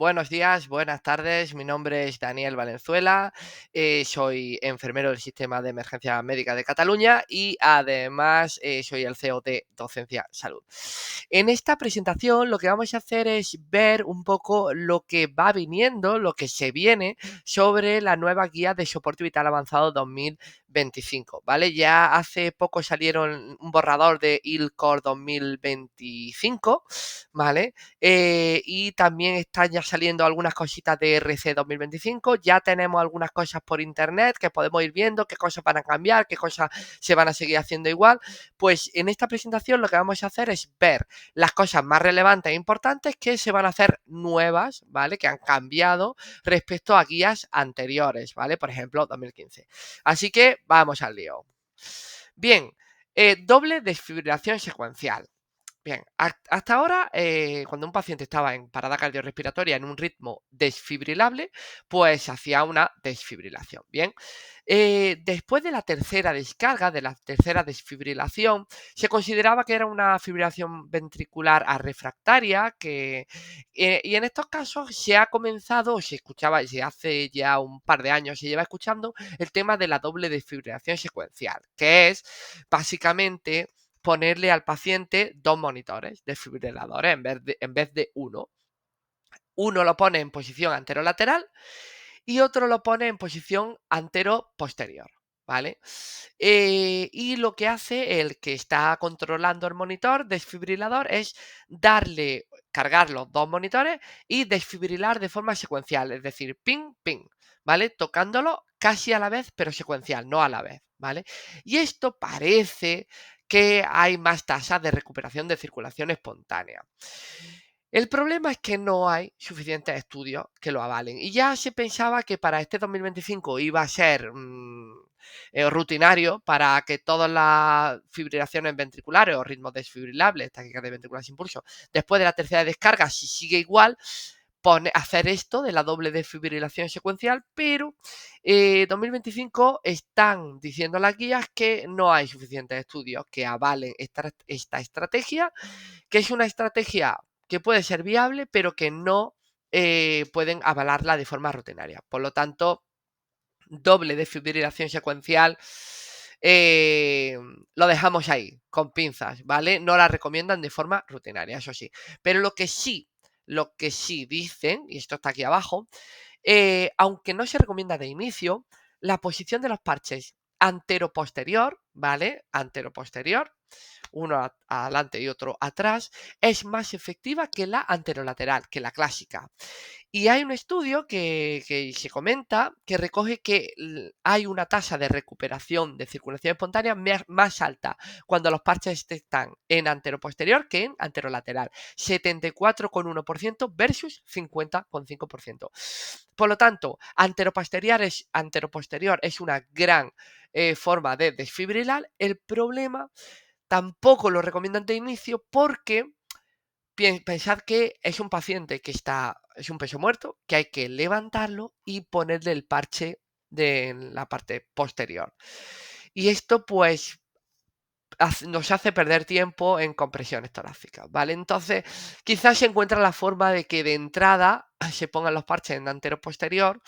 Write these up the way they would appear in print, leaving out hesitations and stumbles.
Buenos días, buenas tardes. Mi nombre es Daniel Valenzuela. Soy enfermero del Sistema de Emergencia Médica de Cataluña y además soy el CEO de Docencia Salud. En esta presentación lo que vamos a hacer es ver un poco lo que va viniendo, lo que se viene sobre la nueva guía de soporte vital avanzado 2025, ¿vale? Ya hace poco salieron un borrador de ILCOR 2025, ¿vale? Y también están ya saliendo algunas cositas de RC 2025. Ya tenemos algunas cosas por internet que podemos ir viendo, qué cosas van a cambiar, qué cosas se van a seguir haciendo igual. Pues en esta presentación lo que vamos a hacer es ver las cosas más relevantes e importantes que se van a hacer nuevas, ¿vale? Que han cambiado respecto a guías anteriores, ¿vale? Por ejemplo, 2015. Así que vamos al lío. Bien, doble desfibrilación secuencial. Bien, hasta ahora, cuando un paciente estaba en parada cardiorrespiratoria en un ritmo desfibrilable, pues hacía una desfibrilación. Bien, después de la tercera descarga, de la tercera desfibrilación, se consideraba que era una fibrilación ventricular arrefractaria, y en estos casos se ha comenzado, o se escuchaba desde hace ya un par de años, se lleva escuchando el tema de la doble desfibrilación secuencial, que es básicamente ponerle al paciente dos monitores desfibriladores en vez de uno. Uno lo pone en posición anterolateral y otro lo pone en posición antero-posterior, ¿vale? Y lo que hace el que está controlando el monitor desfibrilador es cargar los dos monitores y desfibrilar de forma secuencial, es decir, ping, ping, ¿vale? Tocándolo casi a la vez, pero secuencial, no a la vez, ¿vale? Y esto parece que hay más tasas de recuperación de circulación espontánea. El problema es que no hay suficientes estudios que lo avalen. Y ya se pensaba que para este 2025 iba a ser rutinario para que todas las fibrilaciones ventriculares o ritmos desfibrilables, taquicardia ventricular sin pulso, después de la tercera descarga, si sigue igual, hacer esto de la doble desfibrilación secuencial, pero 2025 están diciendo las guías que no hay suficientes estudios que avalen esta estrategia, que es una estrategia que puede ser viable, pero que no pueden avalarla de forma rutinaria. Por lo tanto, doble desfibrilación secuencial eh, lo dejamos ahí, con pinzas, ¿vale? No la recomiendan de forma rutinaria, eso sí. Pero lo que sí dicen, y esto está aquí abajo, aunque no se recomienda de inicio, la posición de los parches antero-posterior, ¿vale? Antero-posterior, uno adelante y otro atrás, es más efectiva que la anterolateral, que la clásica. Y hay un estudio que se comenta que recoge que hay una tasa de recuperación de circulación espontánea más alta cuando los parches están en anteroposterior que en anterolateral. 74,1% versus 50,5%. Por lo tanto, anteroposterior es una gran forma de desfibrilar. El problema tampoco lo recomiendan de inicio porque pensad que es un paciente es un peso muerto, que hay que levantarlo y ponerle el parche de la parte posterior. Y esto pues nos hace perder tiempo en compresiones torácicas, ¿vale? Entonces, quizás se encuentra la forma de que de entrada se pongan los parches en antero posterior,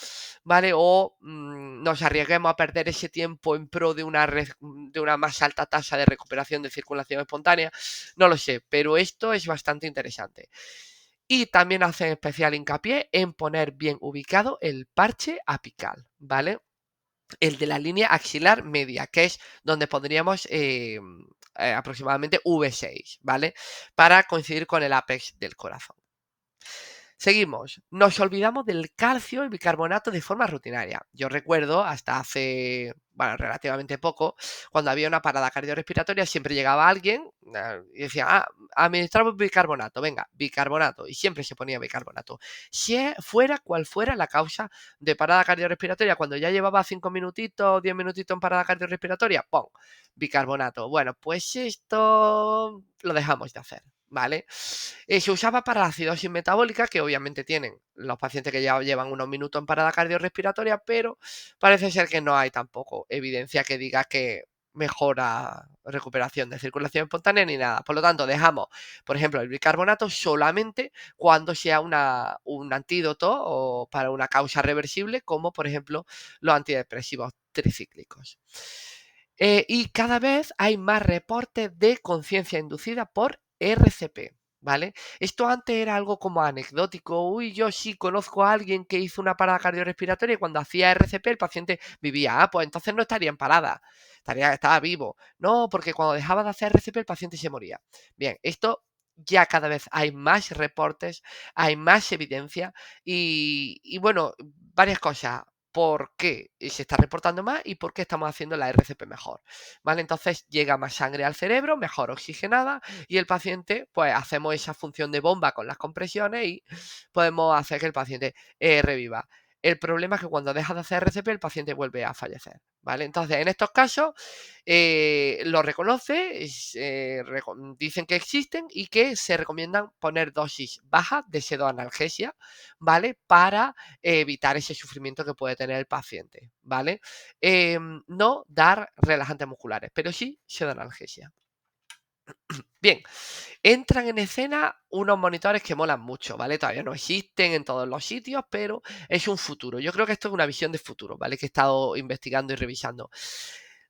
¿vale? O nos arriesguemos a perder ese tiempo en pro de una más alta tasa de recuperación de circulación espontánea. No lo sé, pero esto es bastante interesante. Y también hacen especial hincapié en poner bien ubicado el parche apical, ¿vale? El de la línea axilar media, que es donde pondríamos aproximadamente V6, ¿vale? Para coincidir con el apex del corazón. Seguimos. Nos olvidamos del calcio y bicarbonato de forma rutinaria. Yo recuerdo hasta hace, bueno, relativamente poco, cuando había una parada cardiorrespiratoria, siempre llegaba alguien y decía, administramos bicarbonato, venga, bicarbonato. Y siempre se ponía bicarbonato. Fuera cual fuera la causa de parada cardiorrespiratoria, cuando ya llevaba 5 minutitos, 10 minutitos en parada cardiorrespiratoria, ¡pum! Bicarbonato. Bueno, pues esto lo dejamos de hacer, ¿vale? Se usaba para la acidosis metabólica, que obviamente tienen los pacientes que ya llevan unos minutos en parada cardiorrespiratoria, pero parece ser que no hay tampoco evidencia que diga que mejora recuperación de circulación espontánea ni nada. Por lo tanto, dejamos, por ejemplo, el bicarbonato solamente cuando sea un antídoto o para una causa reversible, como por ejemplo los antidepresivos tricíclicos. Y cada vez hay más reportes de conciencia inducida por RCP. ¿Vale? Esto antes era algo como anecdótico. Uy, yo sí conozco a alguien que hizo una parada cardiorrespiratoria y cuando hacía RCP el paciente vivía. Ah, pues entonces no estaría en parada, estaba vivo. No, porque cuando dejaba de hacer RCP el paciente se moría. Bien, esto ya cada vez hay más reportes, hay más evidencia y bueno, varias cosas. ¿Por qué se está reportando más y por qué estamos haciendo la RCP mejor? ¿Vale? Entonces llega más sangre al cerebro, mejor oxigenada, y el paciente, pues hacemos esa función de bomba con las compresiones y podemos hacer que el paciente reviva. El problema es que cuando deja de hacer RCP el paciente vuelve a fallecer, ¿vale? Entonces, en estos casos, lo reconoce, dicen que existen y que se recomiendan poner dosis bajas de pseudoanalgesia, ¿vale? Para evitar ese sufrimiento que puede tener el paciente, ¿vale? No dar relajantes musculares, pero sí pseudoanalgesia. Bien, entran en escena unos monitores que molan mucho, ¿vale? Todavía no existen en todos los sitios, pero es un futuro. Yo creo que esto es una visión de futuro, ¿vale? Que he estado investigando y revisando.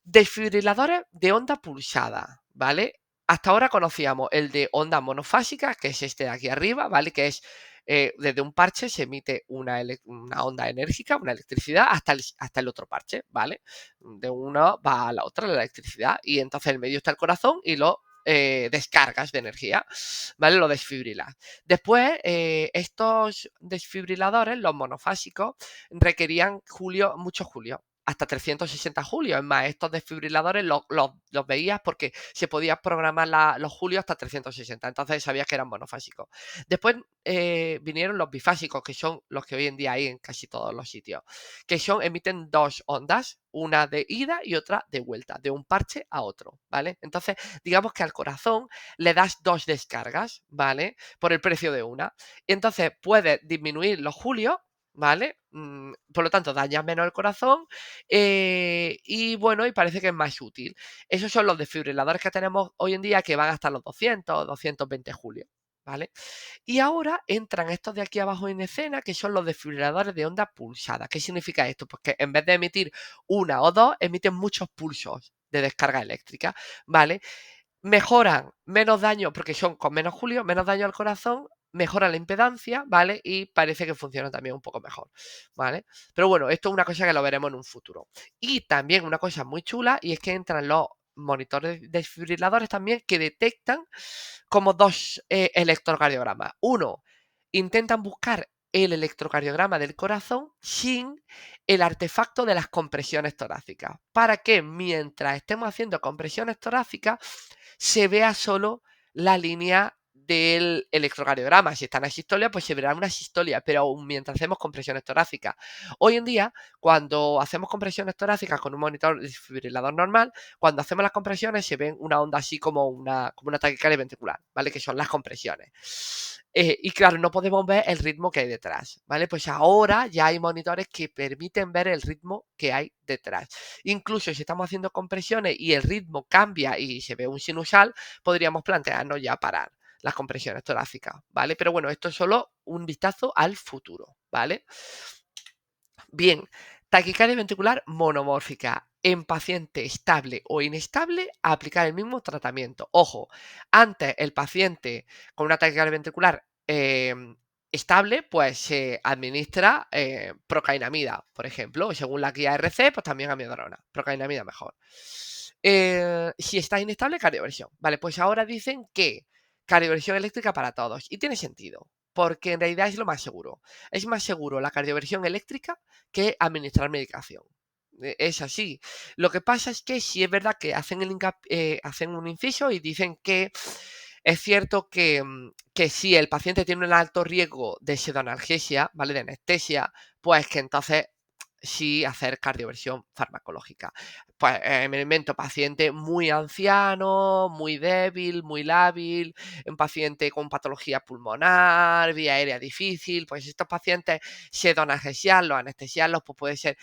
Desfibriladores de onda pulsada, ¿vale? Hasta ahora conocíamos el de onda monofásica, que es este de aquí arriba, ¿vale? Que es desde un parche se emite una onda enérgica, una electricidad, hasta el otro parche, ¿vale? De una va a la otra la electricidad y entonces en medio está el corazón y lo descargas de energía, ¿vale? Lo desfibrilas. Después, estos desfibriladores, los monofásicos, requerían muchos julios, hasta 360 julios. Es más, estos desfibriladores los veías porque se podía programar los julios hasta 360, entonces sabías que eran monofásicos. Después vinieron los bifásicos, que son los que hoy en día hay en casi todos los sitios, que emiten dos ondas, una de ida y otra de vuelta, de un parche a otro, ¿vale? Entonces, digamos que al corazón le das dos descargas, ¿vale? Por el precio de una. Y entonces puedes disminuir los julios, ¿vale? Por lo tanto, dañas menos el corazón y bueno, y parece que es más útil. Esos son los desfibriladores que tenemos hoy en día que van hasta los 200 220 julios, ¿vale? Y ahora entran estos de aquí abajo en escena, que son los desfibriladores de onda pulsada. ¿Qué significa esto? Pues que en vez de emitir una o dos, emiten muchos pulsos de descarga eléctrica, ¿vale? Mejoran menos daño, porque son con menos julio, menos daño al corazón, mejora la impedancia, ¿vale? Y parece que funciona también un poco mejor, ¿vale? Pero bueno, esto es una cosa que lo veremos en un futuro. Y también una cosa muy chula, y es que entran los monitores desfibriladores también que detectan como dos electrocardiogramas. Uno, intentan buscar el electrocardiograma del corazón sin el artefacto de las compresiones torácicas, para que mientras estemos haciendo compresiones torácicas se vea solo la línea del electrocardiograma. Si está en asistolia, pues se verá una asistolia, pero aún mientras hacemos compresiones torácicas. Hoy en día, cuando hacemos compresiones torácicas con un monitor desfibrilador normal, cuando hacemos las compresiones se ven una onda así como una taquicardia ventricular, ¿vale? Que son las compresiones. Y claro, no podemos ver el ritmo que hay detrás, ¿vale? Pues ahora ya hay monitores que permiten ver el ritmo que hay detrás. Incluso si estamos haciendo compresiones y el ritmo cambia y se ve un sinusal, podríamos plantearnos ya parar las compresiones torácicas, ¿vale? Pero bueno, esto es solo un vistazo al futuro, ¿vale? Bien, taquicardia ventricular monomórfica. En paciente estable o inestable, aplicar el mismo tratamiento. Ojo, antes el paciente con una taquicardia ventricular estable, pues se administra procainamida, por ejemplo, según la guía RC, pues también amiodarona. Procainamida mejor. Si está inestable, cardioversión. Vale, pues ahora dicen que cardioversión eléctrica para todos. Y tiene sentido, porque en realidad es lo más seguro. Es más seguro la cardioversión eléctrica que administrar medicación. Es así. Lo que pasa es que sí es verdad que hacen un inciso y dicen que es cierto que si el paciente tiene un alto riesgo de pseudoanalgesia, ¿vale? De anestesia, pues que entonces sí hacer cardioversión farmacológica. Pues me invento paciente muy anciano, muy débil, muy lábil, un paciente con patología pulmonar, vía aérea difícil, pues estos pacientes pseudoanestesiarlos, anestesiarlos, pues puede ser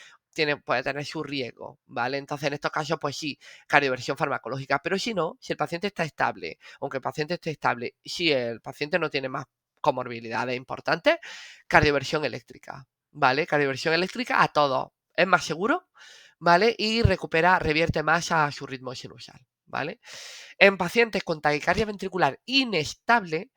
puede tener su riesgo, ¿vale? Entonces, en estos casos, pues sí, cardioversión farmacológica. Pero si no, si el paciente está estable, aunque el paciente esté estable, si el paciente no tiene más comorbilidades importantes, cardioversión eléctrica, ¿vale? Cardioversión eléctrica a todos. Es más seguro, ¿vale? Y revierte más a su ritmo sinusal, ¿vale? En pacientes con taquicardia ventricular inestable,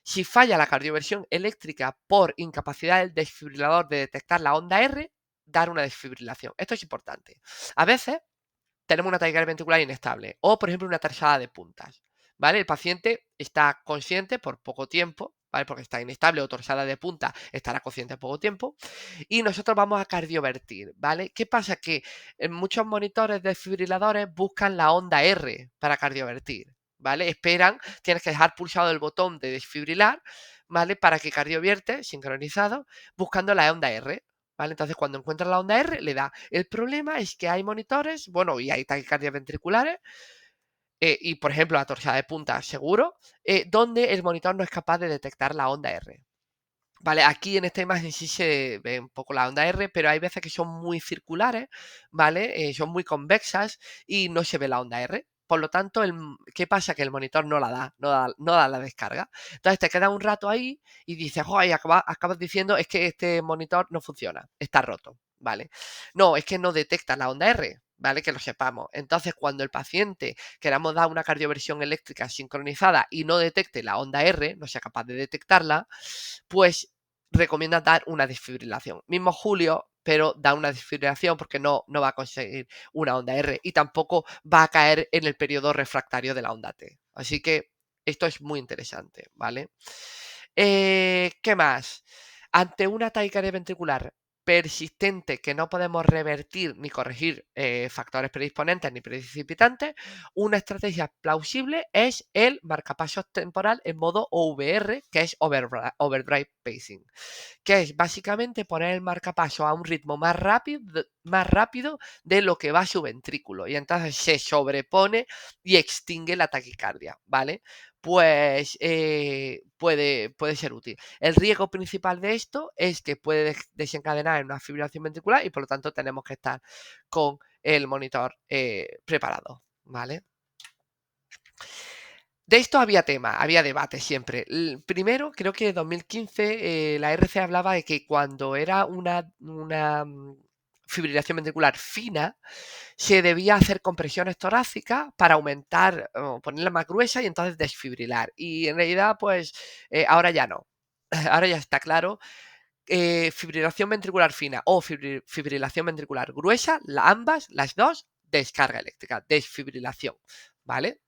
si falla la cardioversión eléctrica por incapacidad del desfibrilador de detectar la onda R, dar una desfibrilación. Esto es importante. A veces tenemos una taquicardia ventricular inestable o, por ejemplo, una tarsada de puntas, ¿vale? El paciente está consciente por poco tiempo, ¿vale? Porque está inestable o torsada de punta, estará consciente poco tiempo y nosotros vamos a cardiovertir, ¿vale? ¿Qué pasa? Que en muchos monitores desfibriladores buscan la onda R para cardiovertir, ¿vale? Esperan, tienes que dejar pulsado el botón de desfibrilar, ¿vale? Para que cardiovierte sincronizado buscando la onda R, ¿vale? Entonces, cuando encuentra la onda R, le da. El problema es que hay monitores, bueno, y hay taquicardias ventriculares, y por ejemplo, la torsada de punta seguro, donde el monitor no es capaz de detectar la onda R. Vale, aquí en esta imagen sí se ve un poco la onda R, pero hay veces que son muy circulares, ¿vale? Son muy convexas y no se ve la onda R. Por lo tanto, ¿qué pasa? Que el monitor no la da, no da la descarga. Entonces te queda un rato ahí y dices, ¡ay! Acabas diciendo, es que este monitor no funciona, está roto, ¿vale? No, es que no detecta la onda R, ¿vale? Que lo sepamos. Entonces, cuando el paciente queramos dar una cardioversión eléctrica sincronizada y no detecte la onda R, no sea capaz de detectarla, pues recomienda dar una desfibrilación. Mismo Julio, pero da una desfibrilación porque no va a conseguir una onda R y tampoco va a caer en el periodo refractario de la onda T. Así que esto es muy interesante, ¿vale? ¿Qué más? Ante una taquicardia ventricular persistente que no podemos revertir ni corregir factores predisponentes ni precipitantes, una estrategia plausible es el marcapasos temporal en modo OVR, que es Overdrive Pacing, que es básicamente poner el marcapaso a un ritmo más rápido de lo que va su ventrículo y entonces se sobrepone y extingue la taquicardia, ¿vale? Pues puede ser útil. El riesgo principal de esto es que puede desencadenar en una fibrilación ventricular y por lo tanto tenemos que estar con el monitor preparado, ¿vale? De esto había debate siempre. Primero, creo que en 2015 la RC hablaba de que cuando era una fibrilación ventricular fina, se debía hacer compresiones torácicas para aumentar o ponerla más gruesa y entonces desfibrilar. Y en realidad, pues ahora ya no. Ahora ya está claro. Fibrilación ventricular fina o fibrilación ventricular gruesa, ambas, las dos, descarga eléctrica, desfibrilación, ¿vale?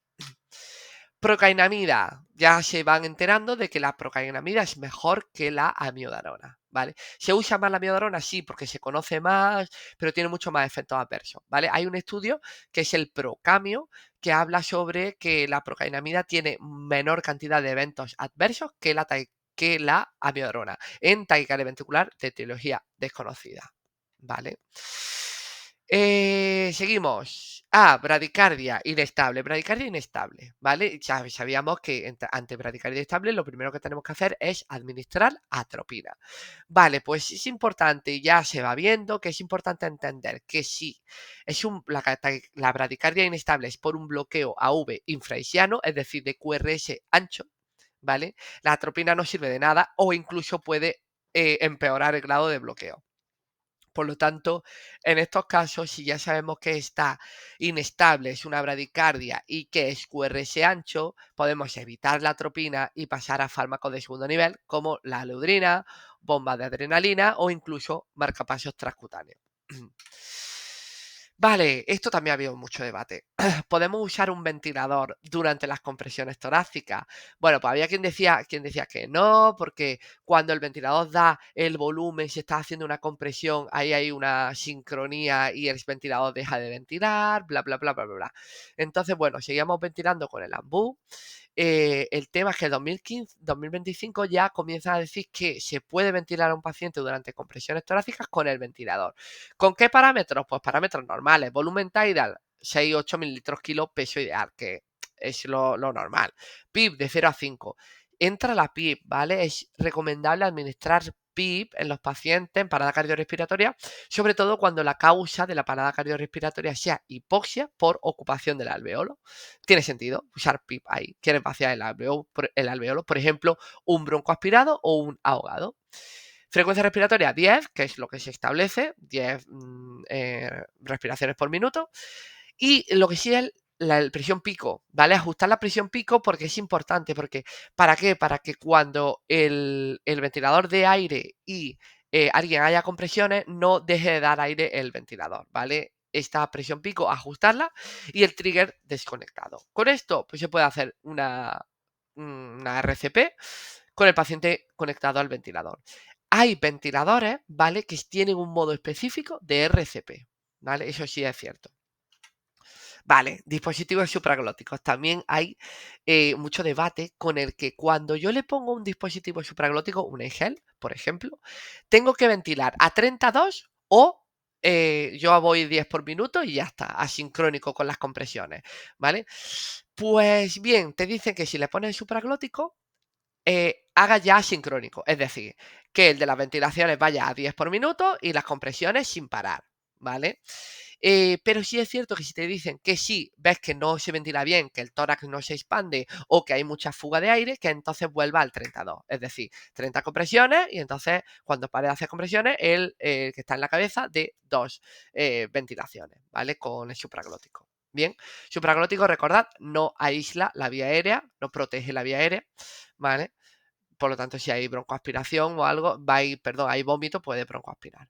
Procainamida, ya se van enterando de que la procainamida es mejor que la amiodarona, ¿vale? ¿Se usa más la amiodarona? Sí, porque se conoce más, pero tiene mucho más efectos adversos, ¿vale? Hay un estudio que es el Procamio, que habla sobre que la procainamida tiene menor cantidad de eventos adversos que la amiodarona en taquicardia ventricular de etiología desconocida, ¿vale? Seguimos. Bradicardia inestable. Bradicardia inestable, ¿vale? Ya sabíamos que ante bradicardia inestable lo primero que tenemos que hacer es administrar atropina. Vale, pues es importante, ya se va viendo que es importante entender que si la bradicardia inestable es por un bloqueo AV infraisiano, es decir, de QRS ancho, ¿vale? La atropina no sirve de nada o incluso puede empeorar el grado de bloqueo. Por lo tanto, en estos casos, si ya sabemos que está inestable, es una bradicardia y que es QRS ancho, podemos evitar la atropina y pasar a fármacos de segundo nivel como la aludrina, bomba de adrenalina o incluso marcapasos transcutáneos. Vale, esto también ha habido mucho debate. ¿Podemos usar un ventilador durante las compresiones torácicas? Bueno, pues había quien decía que no, porque cuando el ventilador da el volumen, si está haciendo una compresión, ahí hay una sincronía y el ventilador deja de ventilar, bla, bla, bla, bla, bla, bla. Entonces, bueno, seguíamos ventilando con el AMBU. El tema es que en 2025 ya comienza a decir que se puede ventilar a un paciente durante compresiones torácicas con el ventilador. ¿Con qué parámetros? Pues parámetros normales. Volumen tidal, 6-8 mililitros kilo, peso ideal, que es lo normal. PIB de 0 a 5. Entra la PIB, ¿vale? Es recomendable administrar PIP en los pacientes en parada cardiorrespiratoria, sobre todo cuando la causa de la parada cardiorrespiratoria sea hipoxia por ocupación del alveolo. Tiene sentido usar PIP ahí. Quieres vaciar el alveolo, por ejemplo, un bronco aspirado o un ahogado. Frecuencia respiratoria 10, que es lo que se establece, 10 respiraciones por minuto. Y lo que sí es la presión pico, ¿vale? Ajustar la presión pico porque es importante, porque ¿para qué? Para que cuando el ventilador dé aire y alguien haya compresiones, no deje de dar aire el ventilador, ¿vale? Esta presión pico, ajustarla y el trigger desconectado. Con esto, pues se puede hacer una RCP con el paciente conectado al ventilador. Hay ventiladores, ¿vale? Que tienen un modo específico de RCP, ¿vale? Eso sí es cierto. Vale, dispositivos supraglóticos. También hay mucho debate con el que cuando yo le pongo un dispositivo supraglótico, un EGEL, por ejemplo, tengo que ventilar a 32 o yo voy 10 por minuto y ya está, asincrónico con las compresiones, ¿vale? Pues bien, te dicen que si le pones supraglótico, haga ya asincrónico, es decir, que el de las ventilaciones vaya a 10 por minuto y las compresiones sin parar, ¿vale? Pero sí es cierto que si te dicen que sí, ves que no se ventila bien, que el tórax no se expande o que hay mucha fuga de aire, que entonces vuelva al 32. Es decir, 30 compresiones y entonces cuando pare de hacer compresiones, el que está en la cabeza de 2 ventilaciones, ¿vale? Con el supraglótico. Bien, supraglótico, recordad, no aísla la vía aérea, no protege la vía aérea, ¿vale? Por lo tanto, si hay broncoaspiración o algo, hay vómito, puede broncoaspirar.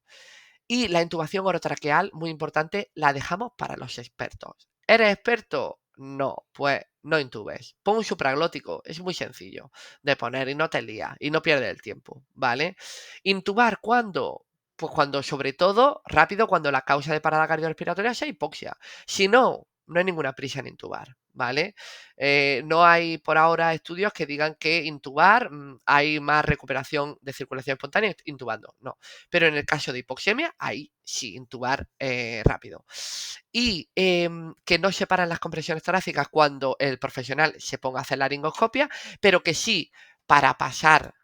Y la intubación orotraqueal, muy importante, la dejamos para los expertos. ¿Eres experto? No, pues no intubes. Pon un supraglótico, es muy sencillo de poner y no te lías y no pierdes el tiempo, ¿vale? ¿Intubar cuándo? Pues cuando, sobre todo, rápido, cuando la causa de parada cardiorrespiratoria sea hipoxia. Si no, no hay ninguna prisa en intubar, ¿vale? No hay por ahora estudios que digan que intubar hay más recuperación de circulación espontánea intubando. No. Pero en el caso de hipoxemia, ahí sí, intubar rápido. Y que no se paran las compresiones torácicas cuando el profesional se ponga a hacer laringoscopia, pero que sí, para pasar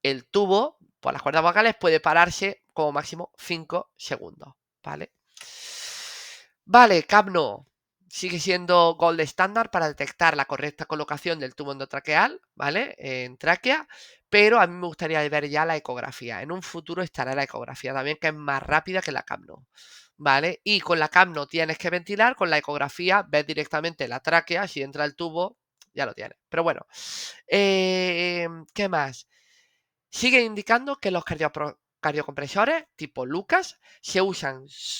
el tubo por las cuerdas vocales puede pararse como máximo 5 segundos, ¿vale? Vale, CAPNO sigue siendo gold estándar para detectar la correcta colocación del tubo endotraqueal, ¿vale? En tráquea, pero a mí me gustaría ver ya la ecografía. En un futuro estará la ecografía también, que es más rápida que la CAPNO, ¿vale? Y con la CAPNO tienes que ventilar, con la ecografía ves directamente la tráquea, si entra el tubo, ya lo tienes. Pero bueno, ¿qué más? Sigue indicando que los cardiocompresores tipo Lucas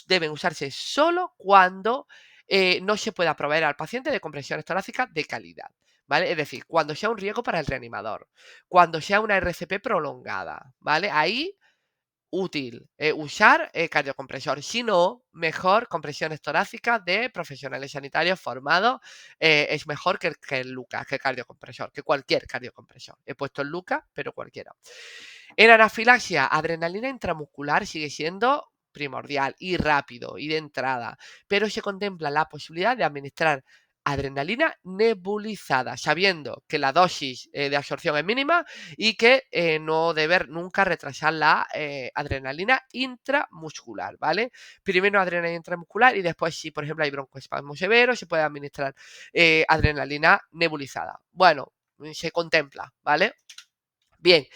deben usarse solo cuando no se pueda proveer al paciente de compresiones torácicas de calidad, ¿vale? Es decir, cuando sea un riesgo para el reanimador, cuando sea una RCP prolongada, ¿vale? Ahí útil usar cardiocompresor. Si no, mejor compresiones torácicas de profesionales sanitarios formados. Es mejor que el Lucas, que el cardiocompresor, que cualquier cardiocompresor. He puesto el Lucas, pero cualquiera. En anafilaxia, adrenalina intramuscular sigue siendo primordial y rápido y de entrada, pero se contempla la posibilidad de administrar adrenalina nebulizada, sabiendo que la dosis de absorción es mínima y que no deber nunca retrasar la adrenalina intramuscular, ¿vale? Primero adrenalina intramuscular y después, si por ejemplo hay broncoespasmo severo, se puede administrar adrenalina nebulizada. Bueno, se contempla, ¿vale? Bien,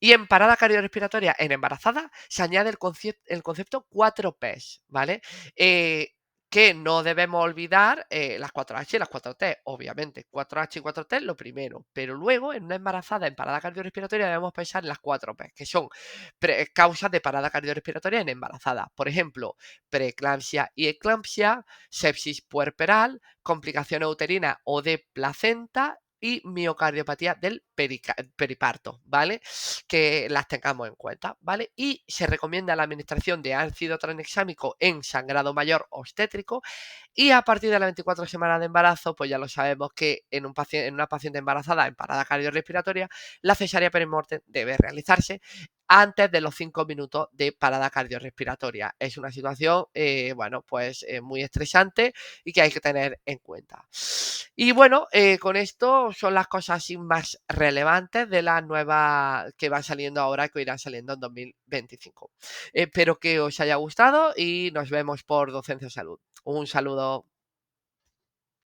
y en parada cardiorrespiratoria en embarazada se añade el concepto 4Ps, ¿vale? Que no debemos olvidar las 4H y las 4T, obviamente. 4H y 4T lo primero, pero luego en una embarazada en parada cardiorrespiratoria debemos pensar en las 4P, que son causas de parada cardiorrespiratoria en embarazada. Por ejemplo, preeclampsia y eclampsia, sepsis puerperal, complicaciones uterinas o de placenta y miocardiopatía del periparto, ¿vale? Que las tengamos en cuenta, ¿vale? Y se recomienda la administración de ácido tranexámico en sangrado mayor obstétrico Y a partir de las 24 semanas de embarazo, pues ya lo sabemos que en una paciente embarazada en parada cardiorrespiratoria, la cesárea perimortem debe realizarse antes de los 5 minutos de parada cardiorrespiratoria. Es una situación, bueno, pues muy estresante y que hay que tener en cuenta. Y bueno, con esto son las cosas así más relevantes de las nuevas que van saliendo ahora, que irán saliendo en 2025. Espero que os haya gustado y nos vemos por Docencia Salud. Un saludo.